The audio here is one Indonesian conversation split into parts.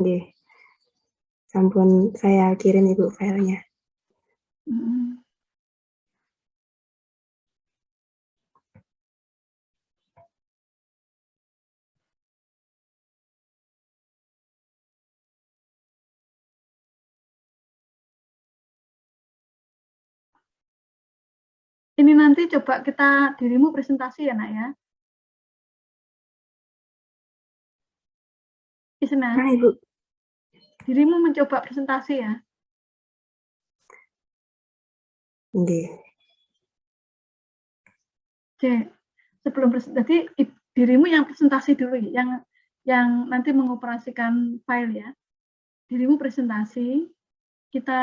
Nggih. Sampun saya kirim Ibu filenya. Hmm. Ini nanti coba kita dirimu presentasi ya, Nak ya. Isna, Nah, Ibu. dirimu mencoba presentasi ya. Nggih. Oke, sebelum presentasi, dirimu yang presentasi dulu, yang nanti mengoperasikan file ya. Dirimu presentasi, kita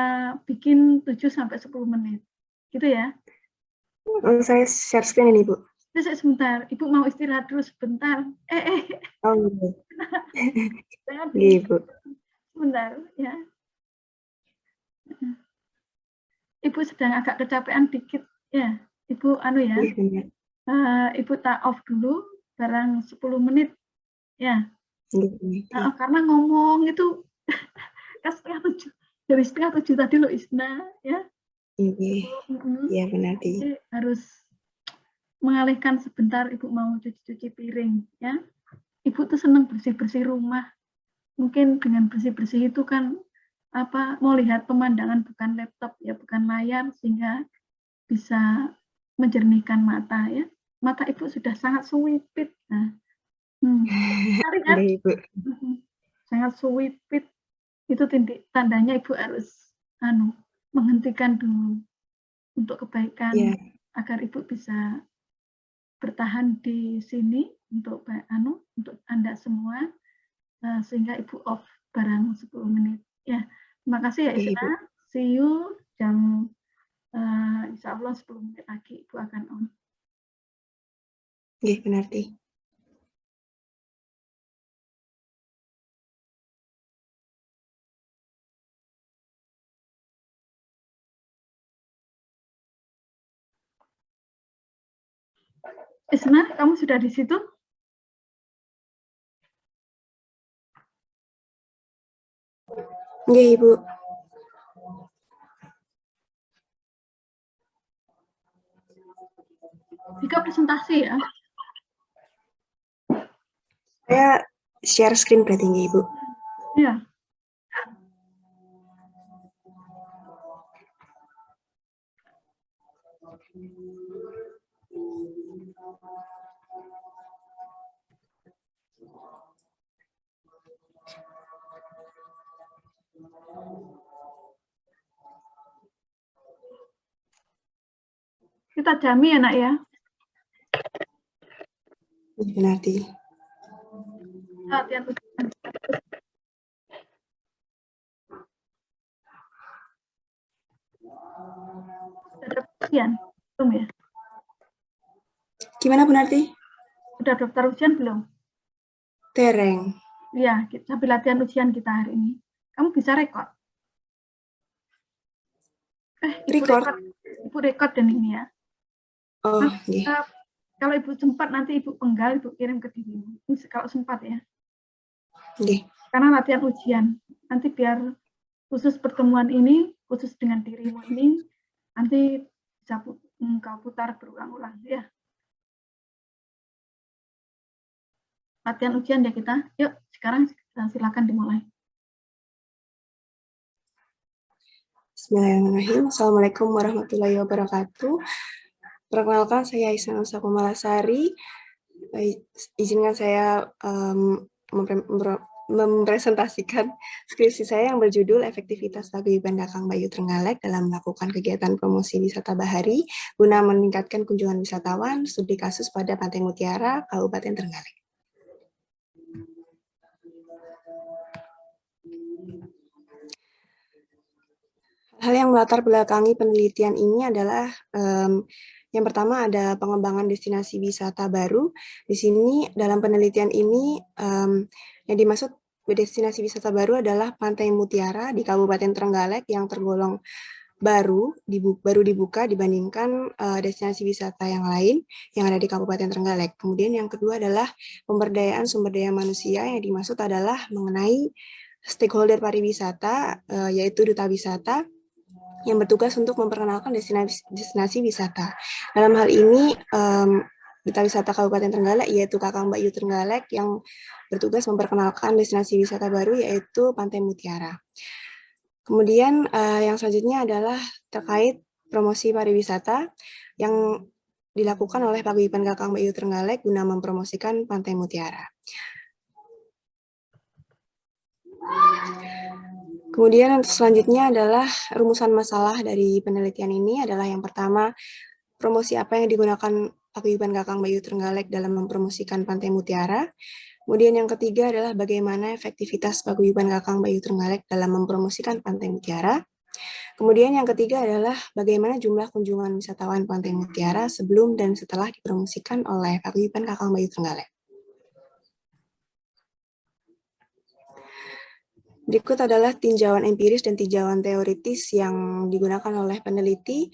bikin 7-10 menit. Gitu ya. Oh, saya share screen ini, Bu. Sebentar, Ibu mau istirahat dulu sebentar. Oh, iya. Jangan Iya, Bu. sebentar ya. Ibu sedang agak kecapean dikit ya. Ibu anu ya. Iya, benar. Ibu tak off dulu barang 10 menit ya. Iya, Karena ngomong itu kan dari setengah 7 tadi loh Isna ya. Iya, benar. Jadi harus mengalihkan sebentar, Ibu mau cuci-cuci piring ya. Ibu tuh senang bersih-bersih rumah. Mungkin dengan bersih-bersih itu kan mau lihat pemandangan bukan laptop ya, bukan layar, sehingga bisa menjernihkan mata ya. Mata Ibu sudah sangat suwipit. Nah, kan? Ibu. Sangat suwipit. Itu tandanya Ibu harus menghentikan dulu untuk kebaikan agar Ibu bisa bertahan di sini untuk Anda semua, sehingga Ibu off barang 10 menit ya. Terima kasih ya Isna. See you jam insya Allah 10 menit lagi Ibu akan on. Nggih, benar. Isna, kamu sudah di situ? Nggih, Ibu. Jika presentasi ya. Saya share screen berarti nggih, Ibu. Iya. Kita jami ya, Nak ya. Benar. Latihan sudah ujian belum ya? Gimana Bu Narti? Sudah daftar ujian belum? Tereng. Iya, sambil latihan ujian kita hari ini. Kamu bisa rekod? Ibu rekod dan ini ya. Oh, iya. Kalau Ibu sempat nanti Ibu penggal, Ibu kirim ke dirimu. Kalau sempat ya. Nggih. Karena latihan ujian. Nanti biar khusus pertemuan ini, khusus dengan dirimu ini, nanti bisa kau putar berulang-ulang ya. Latihan ujian ya kita. Yuk, sekarang silakan dimulai. Bismillahirrahmanirrahim. Assalamualaikum warahmatullahi wabarakatuh. Perkenalkan, saya Isna Nusa Kumalasari. Izinkan saya mempresentasikan skripsi saya yang berjudul Efektivitas Paguyuban Dakang Bayu Trenggalek dalam melakukan kegiatan promosi wisata bahari guna meningkatkan kunjungan wisatawan, studi kasus pada Pantai Mutiara, Kabupaten Trenggalek. Hal yang melatar belakangi penelitian ini adalah yang pertama ada pengembangan destinasi wisata baru. Di sini dalam penelitian ini yang dimaksud destinasi wisata baru adalah Pantai Mutiara di Kabupaten Trenggalek yang tergolong baru dibuka dibandingkan destinasi wisata yang lain yang ada di Kabupaten Trenggalek. Kemudian yang kedua adalah pemberdayaan sumber daya manusia, yang dimaksud adalah mengenai stakeholder pariwisata, yaitu duta wisata, yang bertugas untuk memperkenalkan destinasi wisata. Dalam hal ini, Duta Wisata Kabupaten Trenggalek, yaitu Kakang Mbak Yu Trenggalek, yang bertugas memperkenalkan destinasi wisata baru, yaitu Pantai Mutiara. Kemudian yang selanjutnya adalah terkait promosi pariwisata yang dilakukan oleh Paguyuban Kakang Mbak Yu Trenggalek guna mempromosikan Pantai Mutiara. Kemudian untuk selanjutnya adalah rumusan masalah dari penelitian ini adalah yang pertama, promosi apa yang digunakan Paguyuban Kakang Mbak Yu Trenggalek dalam mempromosikan Pantai Mutiara. Kemudian yang ketiga adalah bagaimana efektivitas Paguyuban Kakang Mbak Yu Trenggalek dalam mempromosikan Pantai Mutiara. Kemudian yang ketiga adalah bagaimana jumlah kunjungan wisatawan Pantai Mutiara sebelum dan setelah dipromosikan oleh Paguyuban Kakang Mbak Yu Trenggalek. Berikut adalah tinjauan empiris dan tinjauan teoritis yang digunakan oleh peneliti.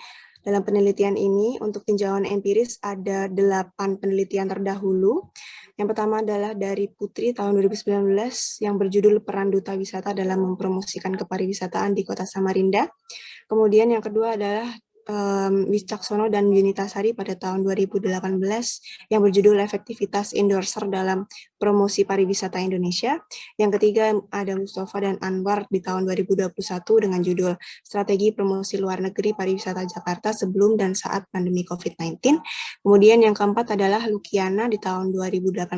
Dalam penelitian ini, untuk tinjauan empiris ada 8 penelitian terdahulu. Yang pertama adalah dari Putri tahun 2019 yang berjudul Peran Duta Wisata dalam mempromosikan kepariwisataan di Kota Samarinda. Kemudian yang kedua adalah Wicaksono dan Yunitasari pada tahun 2018 yang berjudul Efektivitas Endorser dalam Promosi Pariwisata Indonesia. Yang ketiga ada Mustafa dan Anwar di tahun 2021 dengan judul Strategi Promosi Luar Negeri Pariwisata Jakarta sebelum dan saat pandemi COVID-19. Kemudian yang keempat adalah Lukiana di tahun 2018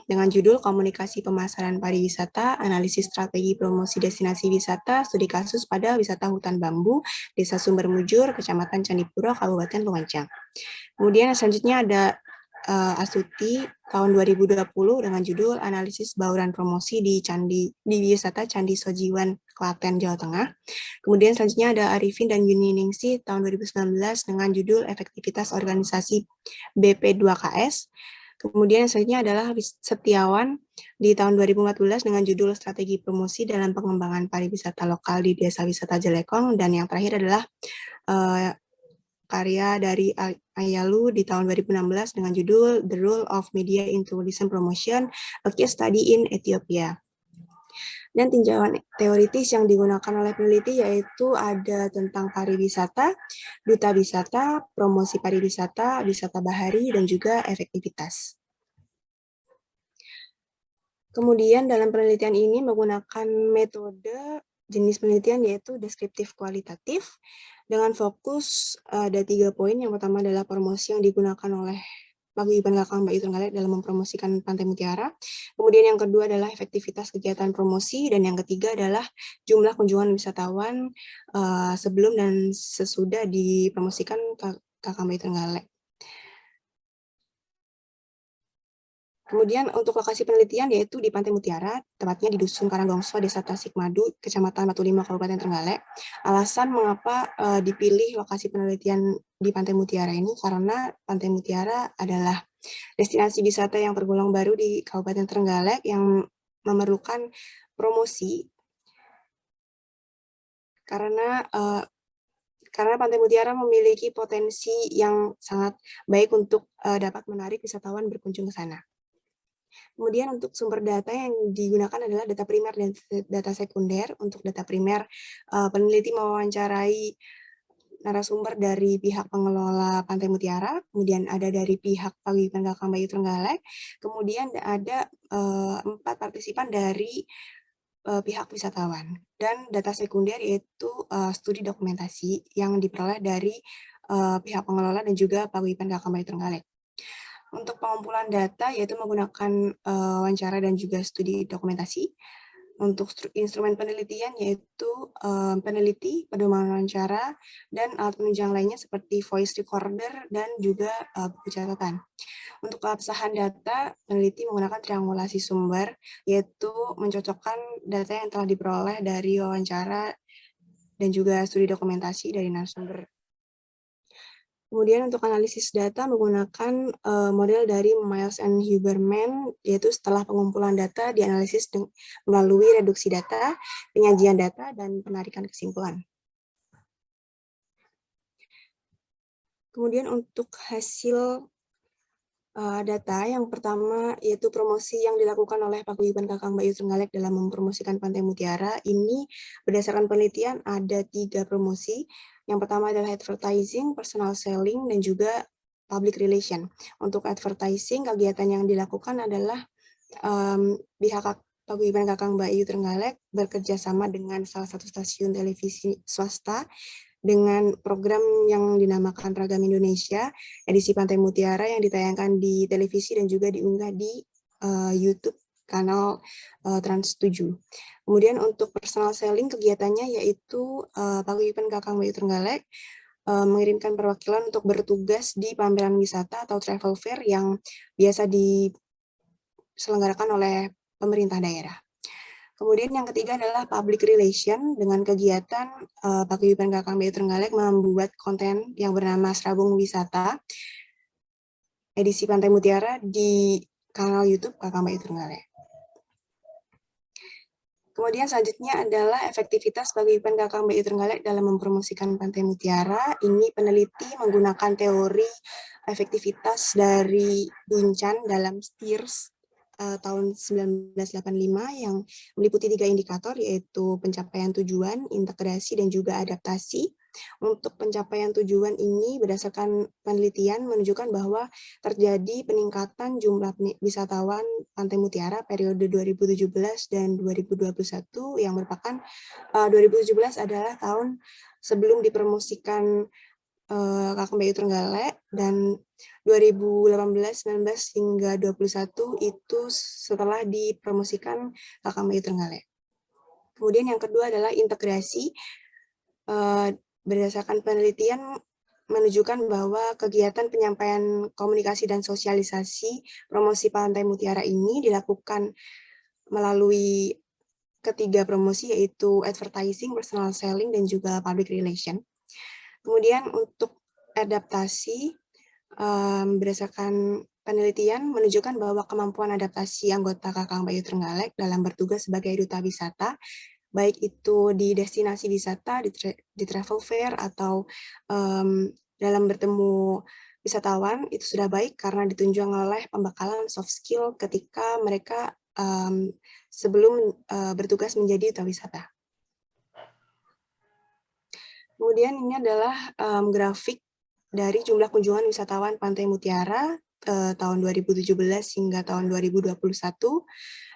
dengan judul Komunikasi Pemasaran Pariwisata, Analisis Strategi Promosi Destinasi Wisata, Studi Kasus pada Wisata Hutan Bambu, Desa Sumber Mujur, Kecamatan Candipuro, Kabupaten Lumajang. Kemudian selanjutnya ada Astuti tahun 2020 dengan judul Analisis Bauran Promosi di Wisata Candi Sojiwan, Klaten, Jawa Tengah. Kemudian selanjutnya ada Arifin dan Yuniningsih tahun 2019 dengan judul Efektivitas Organisasi BP2KS. Kemudian selanjutnya adalah Setiawan di tahun 2014 dengan judul Strategi Promosi dalam Pengembangan Pariwisata Lokal di Desa Wisata Jelekong. Dan yang terakhir adalah karya dari Ayalu di tahun 2016 dengan judul The Role of Media in Tourism Promotion, a Case Study in Ethiopia. Dan tinjauan teoritis yang digunakan oleh peneliti yaitu ada tentang pariwisata, duta wisata, promosi pariwisata, wisata bahari, dan juga efektivitas. Kemudian dalam penelitian ini menggunakan metode jenis penelitian yaitu deskriptif kualitatif dengan fokus ada 3 poin. Yang pertama adalah promosi yang digunakan oleh Paguyuban Kakang Mbak Yu Trenggalek dalam mempromosikan Pantai Mutiara. Kemudian yang kedua adalah efektivitas kegiatan promosi, dan yang ketiga adalah jumlah kunjungan wisatawan sebelum dan sesudah dipromosikan Kakang Mbak Yu Trenggalek. Kemudian untuk lokasi penelitian yaitu di Pantai Mutiara, tepatnya di Dusun Karanggongso, Desa Tasikmadu, Kecamatan Batu Lima, Kabupaten Trenggalek. Alasan mengapa dipilih lokasi penelitian di Pantai Mutiara ini karena Pantai Mutiara adalah destinasi wisata yang tergolong baru di Kabupaten Trenggalek yang memerlukan promosi karena Pantai Mutiara memiliki potensi yang sangat baik untuk dapat menarik wisatawan berkunjung ke sana. Kemudian untuk sumber data yang digunakan adalah data primer dan data sekunder. Untuk data primer, peneliti mewawancarai narasumber dari pihak pengelola Pantai Mutiara, kemudian ada dari pihak Paguyuban Kakang Mbak Yu Trenggalek, kemudian ada 4 partisipan dari pihak wisatawan. Dan data sekunder yaitu studi dokumentasi yang diperoleh dari pihak pengelola dan juga Paguyuban Kakang Mbak Yu Trenggalek. Untuk pengumpulan data yaitu menggunakan wawancara dan juga studi dokumentasi. Untuk instrumen penelitian yaitu peneliti, pedoman wawancara, dan alat penunjang lainnya seperti voice recorder dan juga buku catatan. Untuk keabsahan data, peneliti menggunakan triangulasi sumber, yaitu mencocokkan data yang telah diperoleh dari wawancara dan juga studi dokumentasi dari narasumber. Kemudian untuk analisis data menggunakan model dari Miles and Huberman, yaitu setelah pengumpulan data dianalisis melalui reduksi data, penyajian data, dan penarikan kesimpulan. Kemudian untuk hasil data. Yang pertama yaitu promosi yang dilakukan oleh Paguyuban Kakang Bayu Trenggalek dalam mempromosikan Pantai Mutiara. Ini berdasarkan penelitian ada 3 promosi. Yang pertama adalah advertising, personal selling, dan juga public relation. Untuk advertising, kegiatan yang dilakukan adalah pihak Paguyuban Kakang Bayu Trenggalek bekerja sama dengan salah satu stasiun televisi swasta dengan program yang dinamakan Ragam Indonesia, edisi Pantai Mutiara yang ditayangkan di televisi dan juga diunggah di YouTube kanal Trans 7. Kemudian untuk personal selling kegiatannya yaitu Paguyuban Kakang Bayu Trenggalek mengirimkan perwakilan untuk bertugas di pameran wisata atau travel fair yang biasa diselenggarakan oleh pemerintah daerah. Kemudian yang ketiga adalah public relation dengan kegiatan Paguyuban Kakang Bayu Trenggalek membuat konten yang bernama Serabung Wisata edisi Pantai Mutiara di kanal YouTube Kakang Bayu Trenggalek. Kemudian selanjutnya adalah efektivitas Paguyuban Kakang Bayu Trenggalek dalam mempromosikan Pantai Mutiara. Ini peneliti menggunakan teori efektivitas dari Duncan dalam STIRS tahun 1985 yang meliputi 3 indikator yaitu pencapaian tujuan, integrasi, dan juga adaptasi. Untuk pencapaian tujuan ini berdasarkan penelitian menunjukkan bahwa terjadi peningkatan jumlah wisatawan Pantai Mutiara periode 2017 dan 2021 yang merupakan 2017 adalah tahun sebelum dipromosikan Kakang Bayu Trenggalek dan 2018, 19 hingga 21 itu setelah dipromosikan Kakang Bayu Trenggalek. Kemudian yang kedua adalah integrasi. Berdasarkan penelitian menunjukkan bahwa kegiatan penyampaian komunikasi dan sosialisasi promosi Pantai Mutiara ini dilakukan melalui ketiga promosi yaitu advertising, personal selling, dan juga public relation. Kemudian untuk adaptasi, berdasarkan penelitian menunjukkan bahwa kemampuan adaptasi anggota Kakang Bayu Trenggalek dalam bertugas sebagai duta wisata, baik itu di destinasi wisata, di travel fair, atau dalam bertemu wisatawan, itu sudah baik karena ditunjang oleh pembekalan soft skill ketika mereka sebelum bertugas menjadi duta wisata. Kemudian ini adalah grafik dari jumlah kunjungan wisatawan Pantai Mutiara tahun 2017 hingga tahun 2021.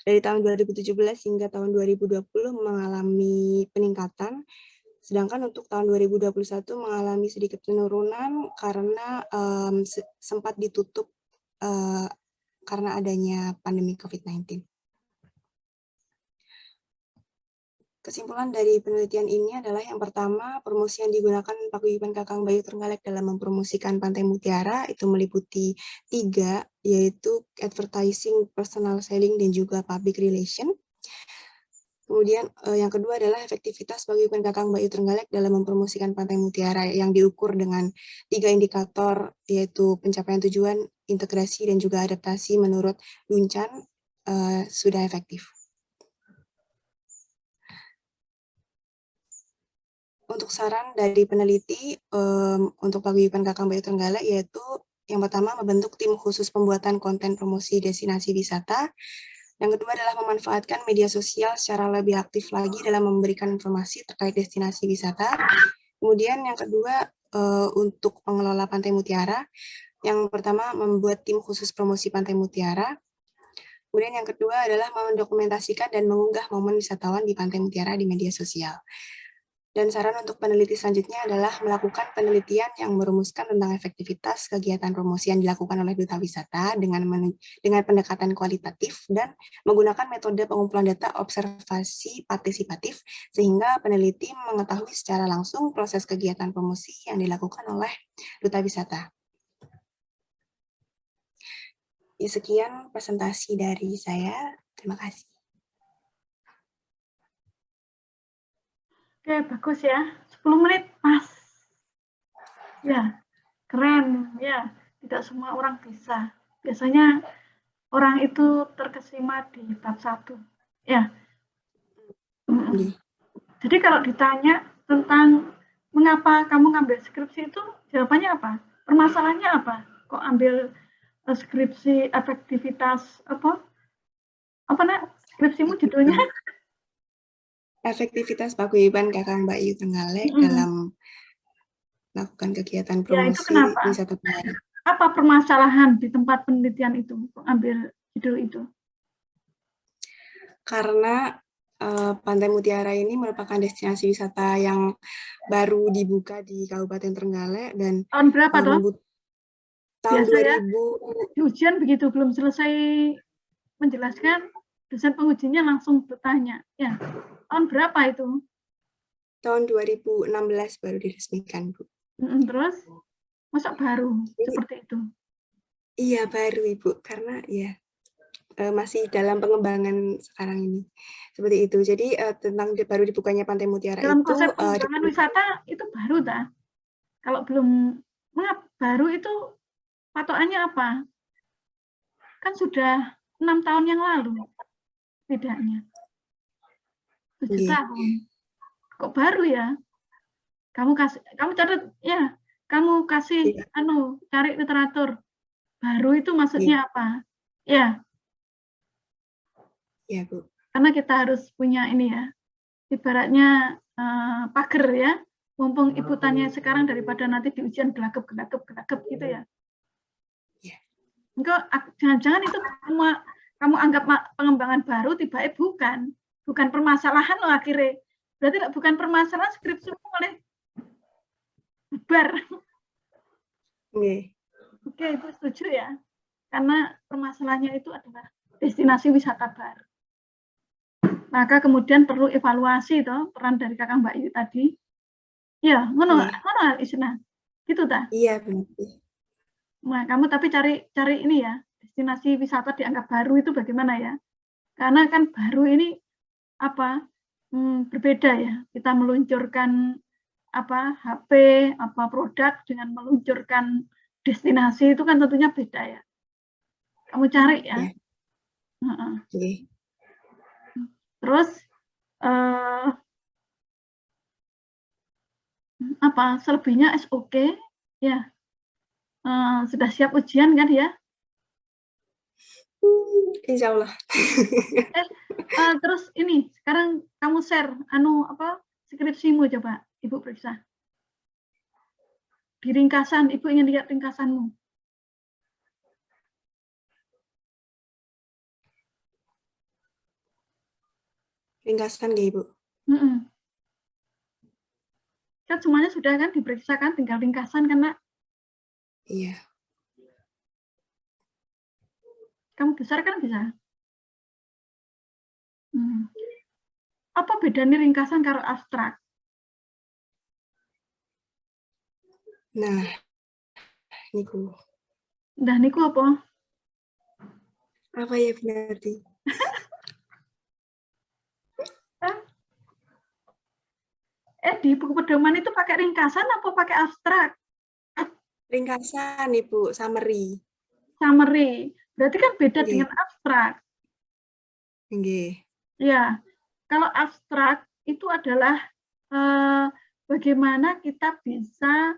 Dari tahun 2017 hingga tahun 2020 mengalami peningkatan, sedangkan untuk tahun 2021 mengalami sedikit penurunan karena sempat ditutup karena adanya pandemi COVID-19. Kesimpulan dari penelitian ini adalah yang pertama, promosi yang digunakan Paguyuban Kakang Bayu Trenggalek dalam mempromosikan Pantai Mutiara itu meliputi 3, yaitu advertising, personal selling, dan juga public relation. Kemudian yang kedua adalah efektivitas Paguyuban Kakang Bayu Trenggalek dalam mempromosikan Pantai Mutiara yang diukur dengan 3 indikator, yaitu pencapaian tujuan, integrasi, dan juga adaptasi menurut Duncan sudah efektif. Untuk saran dari peneliti untuk Paguyuban Kakang Bayu Trenggalek yaitu yang pertama membentuk tim khusus pembuatan konten promosi destinasi wisata. Yang kedua adalah memanfaatkan media sosial secara lebih aktif lagi dalam memberikan informasi terkait destinasi wisata. Kemudian yang kedua untuk pengelola Pantai Mutiara, yang pertama membuat tim khusus promosi Pantai Mutiara. Kemudian yang kedua adalah mendokumentasikan dan mengunggah momen wisatawan di Pantai Mutiara di media sosial. Dan saran untuk peneliti selanjutnya adalah melakukan penelitian yang merumuskan tentang efektivitas kegiatan promosi yang dilakukan oleh duta wisata dengan pendekatan kualitatif dan menggunakan metode pengumpulan data observasi partisipatif sehingga peneliti mengetahui secara langsung proses kegiatan promosi yang dilakukan oleh duta wisata. Ya, sekian presentasi dari saya. Terima kasih. Oke, bagus ya. 10 menit, Mas. Ya, keren. Ya, tidak semua orang bisa. Biasanya orang itu terkesima di bab 1. Ya. Jadi kalau ditanya tentang mengapa kamu ngambil skripsi itu, jawabannya apa? Permasalahannya apa? Kok ambil skripsi efektivitas apa nak skripsimu judulnya? Efektivitas paguyuban Kakang Mbak Yu Trenggalek dalam melakukan kegiatan promosi wisata bahari. Apa permasalahan di tempat penelitian itu ambil judul itu? Karena Pantai Mutiara ini merupakan destinasi wisata yang baru dibuka di Kabupaten Trenggalek dan tahun berapa toh? Tahun Biasa 2000. Ya, di ujian begitu belum selesai menjelaskan, dosen pengujinya langsung bertanya, ya tahun berapa itu? Tahun 2016 baru diresmikan, Bu. Terus, masa baru seperti itu? Iya baru, Ibu, karena ya masih dalam pengembangan sekarang ini. Seperti itu. Jadi tentang baru dibukanya Pantai Mutiara dalam itu konsep pengembangan wisata itu baru dah. Kalau belum baru itu patokannya apa? Kan sudah 6 tahun yang lalu bedanya. 7 tahun. Kok baru ya? Kamu catat ya, kamu kasih cari literatur. Baru itu maksudnya apa? Ya. Ya, Bu. Karena kita harus punya ini ya, ibaratnya pagar ya, mumpung Ibu tanya sekarang daripada nanti di ujian gelagap gitu ya. Enggak, jangan-jangan itu kamu anggap pengembangan baru, tiba-tiba bukan permasalahan loh akhirnya. Berarti bukan permasalahan, skripsimu oleh bubar. Oke, Ibu setuju ya. Karena permasalahannya itu adalah destinasi wisata baru. Maka kemudian perlu evaluasi toh peran dari Kakang Mbak Yu tadi. Ya, ngono Isna. Gitu ta? Iya, benar. Nah, kamu tapi cari ini ya, destinasi wisata dianggap baru itu bagaimana ya? Karena kan baru ini apa? Berbeda ya. Kita meluncurkan apa HP, apa produk dengan meluncurkan destinasi itu kan tentunya beda ya. Kamu cari ya. Terus apa selebihnya SOK ya. Sudah siap ujian kan ya? Insya Allah. Terus ini sekarang kamu share skripsimu coba Ibu periksa. Di ringkasan, Ibu ingin lihat ringkasanmu. Ringkasan nggak, Ibu? Kan semuanya sudah kan diperiksa kan, tinggal ringkasan kan, Nak? Iya. Kamu besar kan bisa. Apa bedanya ringkasan karo abstrak? Nah, niku. Nah, niku apa? Apa ya berarti? Di buku pedoman itu pakai ringkasan apa pakai abstrak? Ringkasan, Ibu, summary. Summary. Berarti kan beda dengan abstrak. Ya, kalau abstrak itu adalah bagaimana kita bisa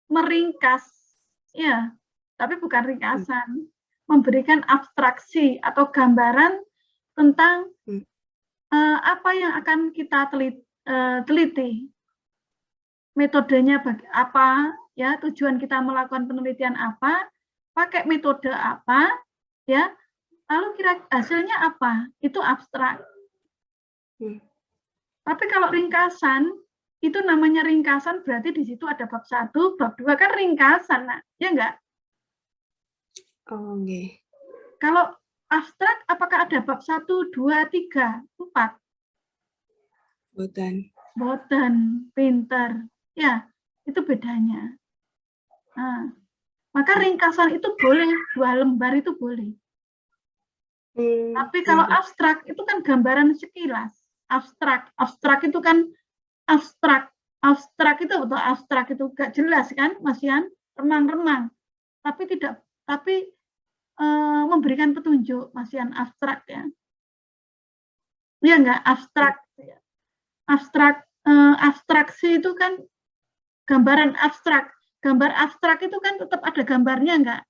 meringkas, ya, tapi bukan ringkasan, memberikan abstraksi atau gambaran tentang apa yang akan kita teliti, metodenya apa, ya, tujuan kita melakukan penelitian apa, pakai metode apa, ya, lalu hasilnya apa, itu abstrak. Tapi kalau ringkasan, itu namanya ringkasan berarti di situ ada bab 1, bab 2 kan ringkasan, nah, ya enggak? Oh, nggih. Kalau abstrak apakah ada bab 1, 2, 3, 4? Boten, pinter. Ya, itu bedanya. Nah, maka ringkasan itu boleh, 2 lembar itu boleh. Tapi kalau abstrak itu kan gambaran sekilas. Abstrak itu kan abstrak itu betul, abstrak itu gak jelas kan, Mas Yan, remang-remang. Tapi memberikan petunjuk, Mas Yan, abstrak ya. Iya enggak, abstrak. Abstraksi itu kan gambaran abstrak. Gambar abstrak itu kan tetap ada gambarnya enggak?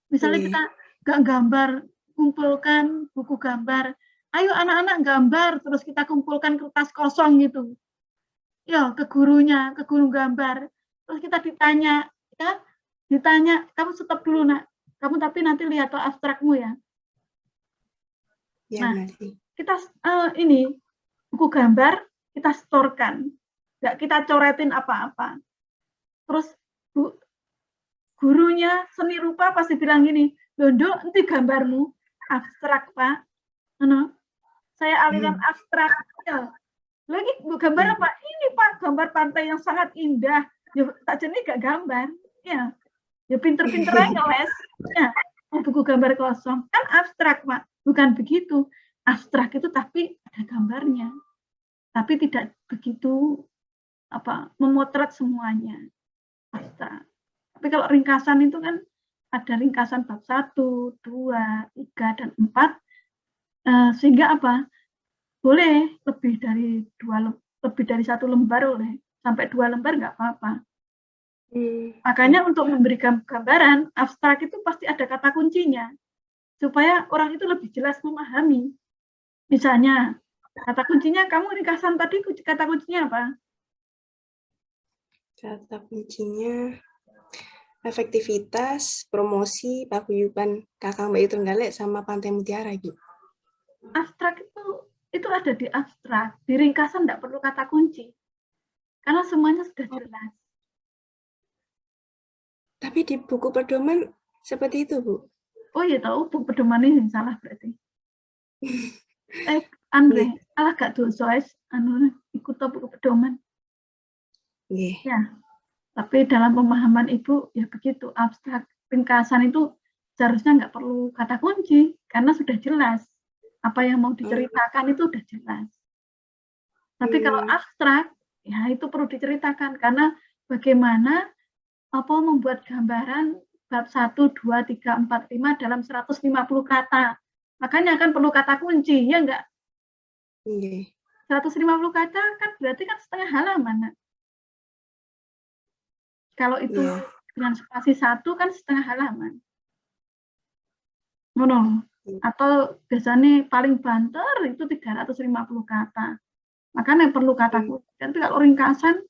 Misalnya kita nggak gambar, kumpulkan buku gambar. Ayo anak-anak gambar, terus kita kumpulkan kertas kosong gitu. Ya, ke gurunya, ke guru gambar. Terus kita ditanya, ya, kamu stop dulu nak. Kamu tapi nanti lihat tuh abstrakmu ya. Ya, Nah, kita ini buku gambar kita storekan, nggak kita coretin apa-apa. Terus gurunya seni rupa pasti bilang gini, Dondo, nanti gambarmu abstrak Pak. Saya aliran abstrak. Ya. Lagi gambar apa? Ini Pak, gambar pantai yang sangat indah. Ya, tak jenis gak gambar. Ya, ya pinter-pinter aja ngeles. Ya, buku gambar kosong kan abstrak Pak. Bukan begitu. Abstrak itu tapi ada gambarnya. Tapi tidak begitu memotret semuanya. Abstrak. Tapi kalau ringkasan itu kan ada ringkasan bab 1, 2, 3, dan 4. Sehingga boleh lebih dari 1 lembar oleh sampai 2 lembar nggak apa-apa. Makanya untuk memberikan gambaran abstrak itu pasti ada kata kuncinya supaya orang itu lebih jelas memahami. Misalnya kata kuncinya, kamu ringkasan tadi kata kuncinya apa? Kata kuncinya efektivitas, promosi, paguyuban Kakang Bayu Trenggalek sama Pantai Mutiara, Ibu. Abstrak itu ada di abstrak, di ringkasan tidak perlu kata kunci, karena semuanya sudah jelas. Tapi di buku pedoman seperti itu, Bu. Oh iya tahu, buku pedoman ini salah berarti. Andre, salah gak tuh sois, ikut buku pedoman. Ya, tapi dalam pemahaman Ibu ya begitu, abstrak ringkasan itu seharusnya nggak perlu kata kunci, karena sudah jelas. Apa yang mau diceritakan itu sudah jelas. Tapi kalau abstrak, ya itu perlu diceritakan, karena bagaimana membuat gambaran bab 1, 2, 3, 4, 5 dalam 150 kata. Makanya akan perlu kata kunci, ya enggak? 150 kata kan berarti kan setengah halaman. Kalau itu dengan spasi 1 kan setengah halaman. Atau biasanya paling banter itu 350 kata. Makanya perlu kata kunci. Tapi kalau ringkasan,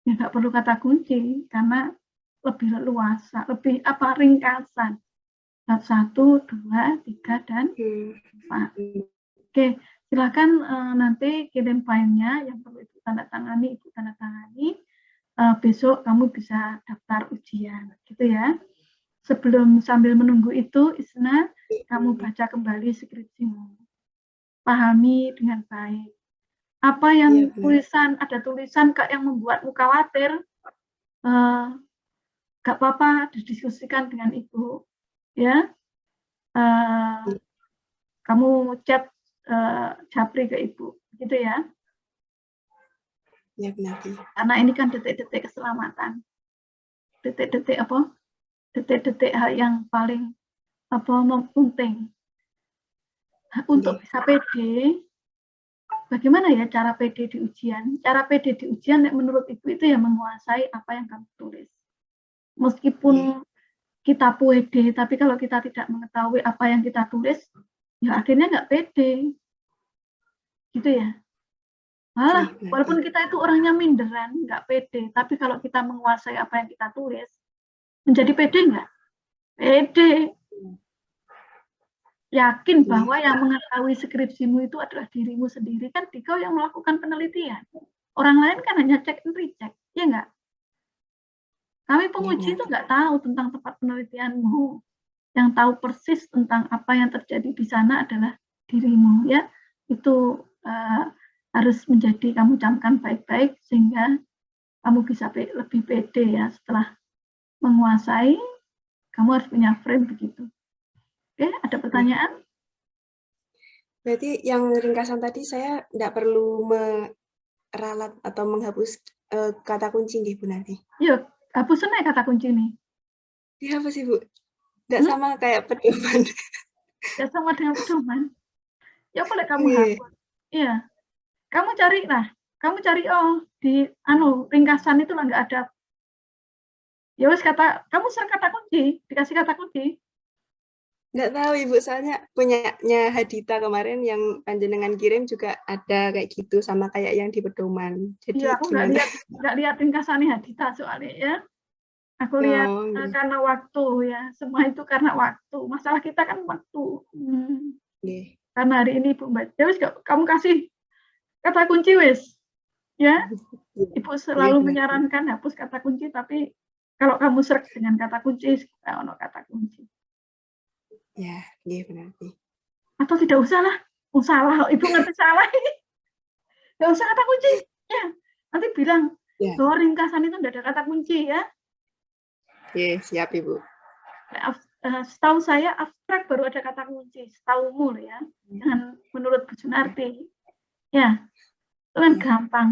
ya nggak perlu kata kunci, karena lebih leluasa, lebih ringkasan. Bab 1, 2, 3, dan 4. Oke, silakan nanti kirim filenya yang perlu Ibu tanda tangani, besok kamu bisa daftar ujian, gitu ya. Sebelum sambil menunggu itu, Isna, kamu baca kembali skripsimu. Pahami dengan baik. Apa yang ada tulisan Kak yang membuatmu khawatir, gak apa-apa didiskusikan dengan Ibu. Ya, kamu chat Japri ke Ibu, gitu ya. Ya, benar. Karena ini kan detik-detik keselamatan. Detik-detik detik-detik hal yang paling penting. Untuk bisa pede, bagaimana ya cara pede di ujian? Cara pede di ujian menurut Ibu itu ya menguasai apa yang kamu tulis. Meskipun kita pede, tapi kalau kita tidak mengetahui apa yang kita tulis, ya akhirnya nggak pede. Gitu ya. Walaupun kita itu orangnya minderan, nggak pede, tapi kalau kita menguasai apa yang kita tulis, menjadi pede nggak? Pede. Yakin bahwa yang mengetahui skripsimu itu adalah dirimu sendiri, kan kau yang melakukan penelitian. Orang lain kan hanya cek and recheck, ya nggak? Kami penguji itu nggak tahu tentang tempat penelitianmu. Yang tahu persis tentang apa yang terjadi di sana adalah dirimu, ya. Itu harus menjadi kamu camkan baik-baik sehingga kamu bisa lebih pede ya setelah menguasai. Kamu harus punya frame begitu. Oke, ada pertanyaan? Berarti yang ringkasan tadi saya tidak perlu meralat atau menghapus kata kunci nih, Bu, nanti. Yuk, hapusin aja kata kunci nih. Iya, apa sih, Bu? Tidak sama kayak pedoman. Tidak sama dengan pedoman. Ya boleh kamu hapus. Iya. Kamu cari di ringkasan itu lah nggak ada Ya wes kamu sering kata kunci, dikasih kata kunci. Nggak tahu Ibu, soalnya punyanya Hadita kemarin yang panjenengan kirim juga ada kayak gitu, sama kayak yang di pedoman. Jadi Iya, aku gimana? nggak lihat ringkasannya Hadita soalnya ya. Aku lihat Oh, karena waktu ya, semua itu karena waktu. Masalah kita kan waktu. okay. Karena hari ini Ibu baca, wis kamu kasih kata kunci wis, ya. Ibu selalu menyarankan hapus kata kunci, tapi kalau kamu seret dengan kata kunci, ono kata kunci. Ya, iya benar. Atau tidak usah lah, salah, Ibu ngerti salah ini. Nggak usah kata kunci, ya. Nanti bilang, bahwa ringkasan itu tidak ada kata kunci ya. Oke, siap Ibu. Setahu saya abstrak baru ada kata kunci, setahumu ya. Jangan menurut Bu Sunarti. Ya, itu kan gampang.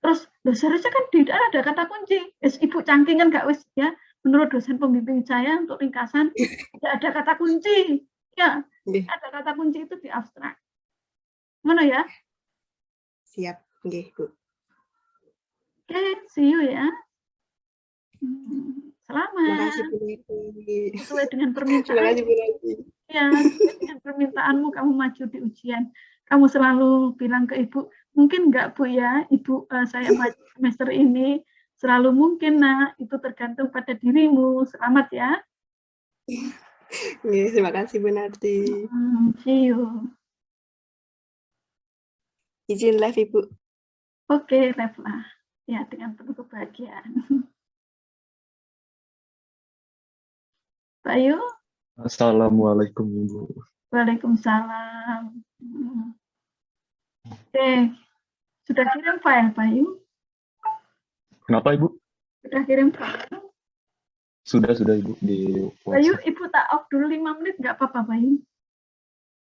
Terus seharusnya kan tidak ada kata kunci. Ibu cangking kan nggak wis ya. Menurut dosen pembimbing saya untuk ringkasan tidak ada kata kunci. Ya, ada kata kunci itu di abstrak. Mana ya? Siap, nggih, Bu. Oke, see you ya. Selamat. Terima kasih Bu Neti. Sesuai dengan permintaan. Terima kasih Bu Neti. Ya, sesuai dengan permintaanmu kamu maju di ujian. Kamu selalu bilang ke Ibu, mungkin enggak Bu ya, Ibu saya maju semester ini. Selalu mungkin, nah itu tergantung pada dirimu. Selamat ya. Terima kasih Bu Nati. See you. Izin live Ibu. Oke, live lah. Ya, dengan penuh kebahagiaan. Bayu? Assalamualaikum Ibu. Waalaikumsalam. Oke, sudah kirim file Bayu? Kenapa Ibu? Sudah kirim file? Sudah Ibu di WhatsApp. Bayu, Ibu tak off dulu 5 menit, nggak apa-apa Bayu?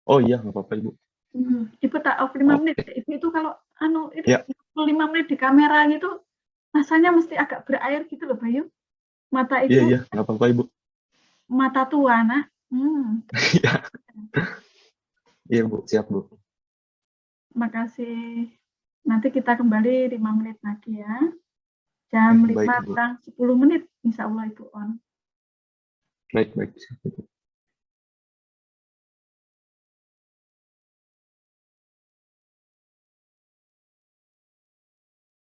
Oh iya, nggak apa-apa Ibu. Ibu tak off 5 menit. Ibu itu kalau itu ya. 5 menit di kamera gitu, rasanya mesti agak berair gitu loh Bayu. Mata itu. Iya, nggak apa-apa Ibu. Mata tua, nah. Iya. Iya Bu, siap Bu. Makasih. Nanti kita kembali 5 menit lagi ya. Jam 5 kurang 10 menit, insya Allah Ibu on. Baik.